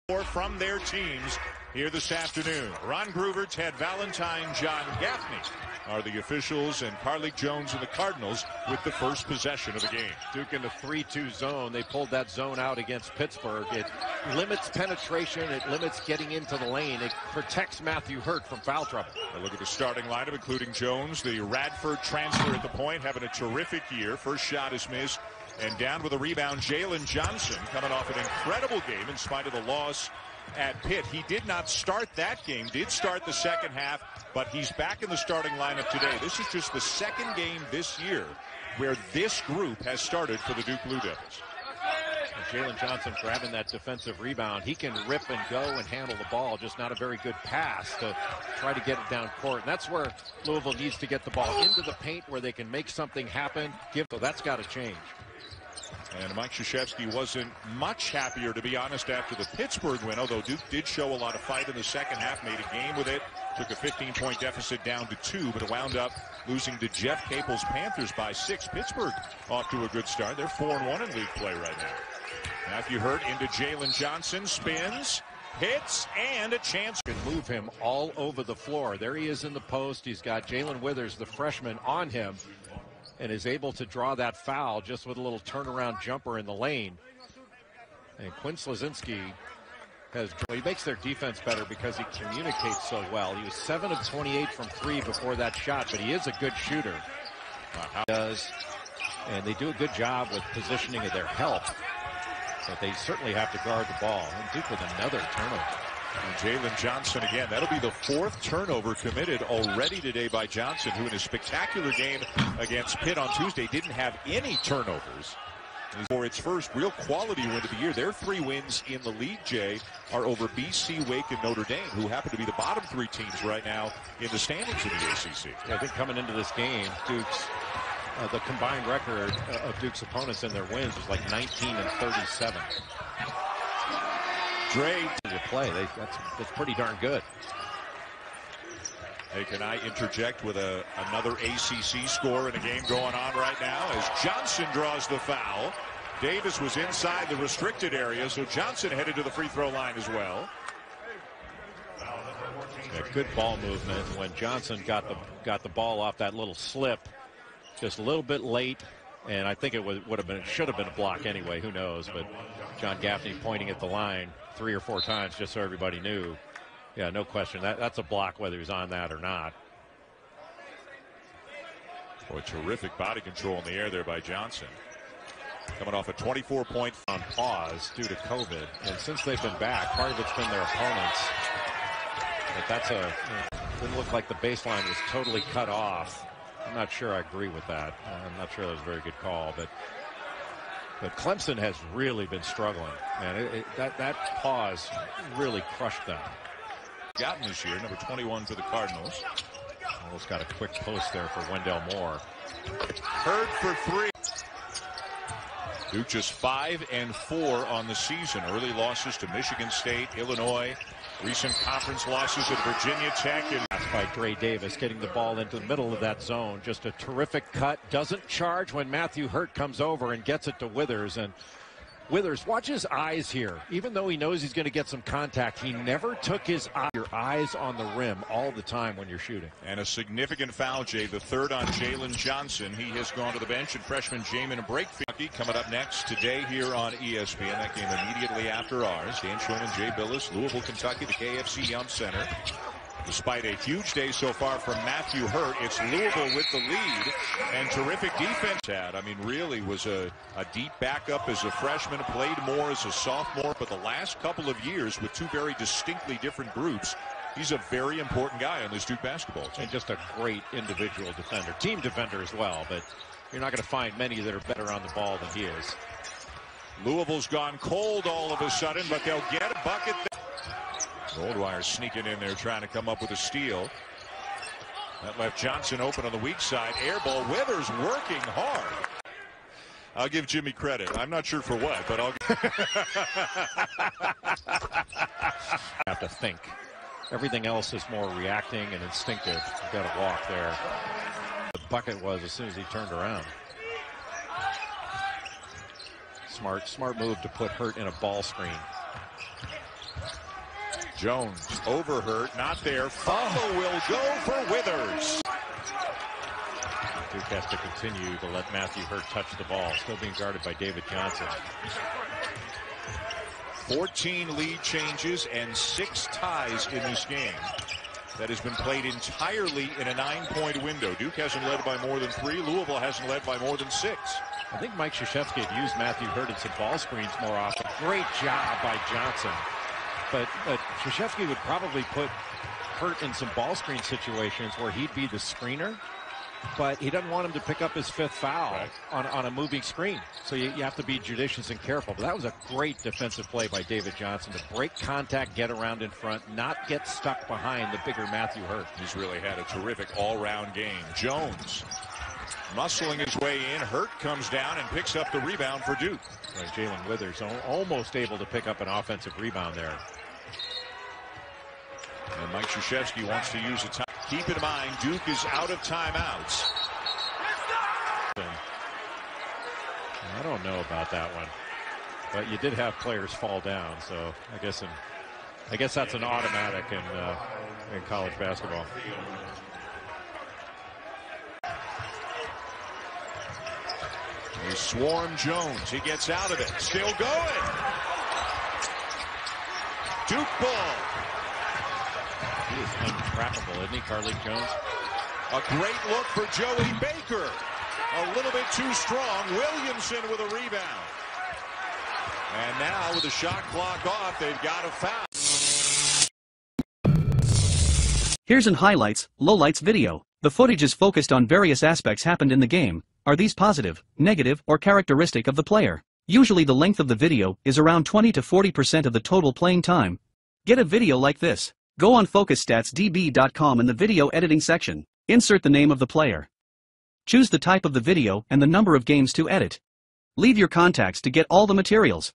from their teams here this afternoon. Ron Groover, Ted Valentine, John Gaffney are the officials, and Carlik Jones and the Cardinals with the first possession of the game. Duke in the 3-2 zone. They pulled that zone out against Pittsburgh. It limits penetration. It limits getting into the lane. It protects Matthew Hurt from foul trouble. A look at the starting lineup, including Jones, the Radford transfer at the point, having a terrific year. First shot is missed. And down with a rebound, JaeLyn Johnson, coming off an incredible game in spite of the loss at Pitt. He did not start that game, did start the second half, but he's back in the starting lineup today. This is just the second game this year where this group has started for the Duke Blue Devils. JaeLyn Johnson grabbing that defensive rebound. He can rip and go and handle the ball, just not a very good pass to try to get it down court. And that's where Louisville needs to get the ball into the paint where they can make something happen. So that's got to change. And Mike Krzyzewski wasn't much happier, to be honest, after the Pittsburgh win, although Duke did show a lot of fight in the second half, made a game with it, took a 15-point deficit down to 2, but it wound up losing to Jeff Capel's Panthers by 6. Pittsburgh off to a good start. They're 4-1 in league play right now. Matthew Hurt into JaeLyn Johnson, spins, hits, and a chance. Can move him all over the floor. There he is in the post. He's got Jalen Withers, the freshman, on him, and is able to draw that foul just with a little turnaround jumper in the lane. And Quinn Slazinski he makes their defense better because he communicates so well. He was 7 of 28 from 3 before that shot, but he is a good shooter. And they do a good job with positioning of their help. But they certainly have to guard the ball. And Duke with another turnover. And JaeLyn Johnson again. That'll be the 4th turnover committed already today by Johnson, who in a spectacular game against Pitt on Tuesday didn't have any turnovers. For its first real quality win of the year. Their 3 wins in the league, Jay, are over BC, Wake, and Notre Dame, who happen to be the bottom 3 teams right now in the standings in the ACC. Yeah, I think coming into this game, Duke's the combined record of Duke's opponents in their wins was like 19 and 37. Dre to play. That's pretty darn good. Hey, can I interject with another ACC score in a game going on right now as Johnson draws the foul. Davis was inside the restricted area, so Johnson headed to the free throw line as well. Yeah, good ball movement when Johnson got the ball off that little slip, just a little bit late, and I think it should have been a block anyway. Who knows? But John Gaffney pointing at the line 3 or 4 times just so everybody knew. Yeah, no question. That's a block whether he's on that or not. Boy, terrific body control in the air there by Johnson. Coming off a 24-point on pause due to COVID. And since they've been back, part of it's been their opponents. But didn't look like the baseline was totally cut off. I'm not sure I agree with that. I'm not sure that was a very good call. But Clemson has really been struggling. And that pause really crushed them. Gotten this year, number 21 for the Cardinals. Almost got a quick post there for Wendell Moore. Hurt for 3. Duke just 5 and 4 on the season. Early losses to Michigan State, Illinois. Recent conference losses at Virginia Tech. And by Dre Davis getting the ball into the middle of that zone. Just a terrific cut. Doesn't charge when Matthew Hurt comes over and gets it to Withers. And Withers, watch his eyes here. Even though he knows he's going to get some contact, he never took your eyes on the rim all the time when you're shooting. And a significant foul, Jay, the 3rd on JaeLyn Johnson. He has gone to the bench, and freshman Jamin Brakefield coming up next today here on ESPN. That game immediately after ours. Dan Shulman, Jay Billis, Louisville, Kentucky, the KFC Yum Center. Despite a huge day so far from Matthew Hurt, it's Louisville with the lead, and terrific defense. I mean, really was a deep backup as a freshman, played more as a sophomore, but the last couple of years with 2 very distinctly different groups, he's a very important guy on this Duke basketball team. And just a great individual defender, team defender as well, but you're not going to find many that are better on the ball than he is. Louisville's gone cold all of a sudden, but they'll get a bucket. Goldwire sneaking in there trying to come up with a steal. That left Johnson open on the weak side. Air ball. Withers working hard. I'll give Jimmy credit. I'm not sure for what, but I'll have to think. Everything else is more reacting and instinctive. You've got to walk there. The bucket was as soon as he turned around. Smart move to put Hurt in a ball screen. Jones over Hurt, not there. Follow will go for Withers. Duke has to continue to let Matthew Hurt touch the ball. Still being guarded by David Johnson. 14 lead changes and 6 ties in this game that has been played entirely in a 9-point window. Duke hasn't led by more than 3. Louisville hasn't led by more than 6. I think Mike Krzyzewski had used Matthew Hurt in some ball screens more often. Great job by Johnson. But Krzyzewski would probably put Hurt in some ball screen situations where he'd be the screener, but he doesn't want him to pick up his 5th foul on a moving screen. So you have to be judicious and careful. But that was a great defensive play by David Johnson to break contact, get around in front, not get stuck behind the bigger Matthew Hurt. He's really had a terrific all-round game. Jones muscling his way in. Hurt comes down and picks up the rebound for Duke. Jalen Withers almost able to pick up an offensive rebound there. And Mike Krzyzewski wants to use a time. Keep in mind, Duke is out of timeouts. I don't know about that one, but you did have players fall down, so I guess that's an automatic in college basketball. They swarm Jones. He gets out of it. Still going. Duke ball. He is untrappable, isn't he, Carlik Jones? A great look for Joey Baker. A little bit too strong. Williamson with a rebound. And now with the shot clock off, they've got a foul. Here's an highlights, lowlights video. The footage is focused on various aspects happened in the game. Are these positive, negative, or characteristic of the player? Usually the length of the video is around 20 to 40% of the total playing time. Get a video like this. Go on focusstats.db.com in the video editing section. Insert the name of the player. Choose the type of the video and the number of games to edit. Leave your contacts to get all the materials.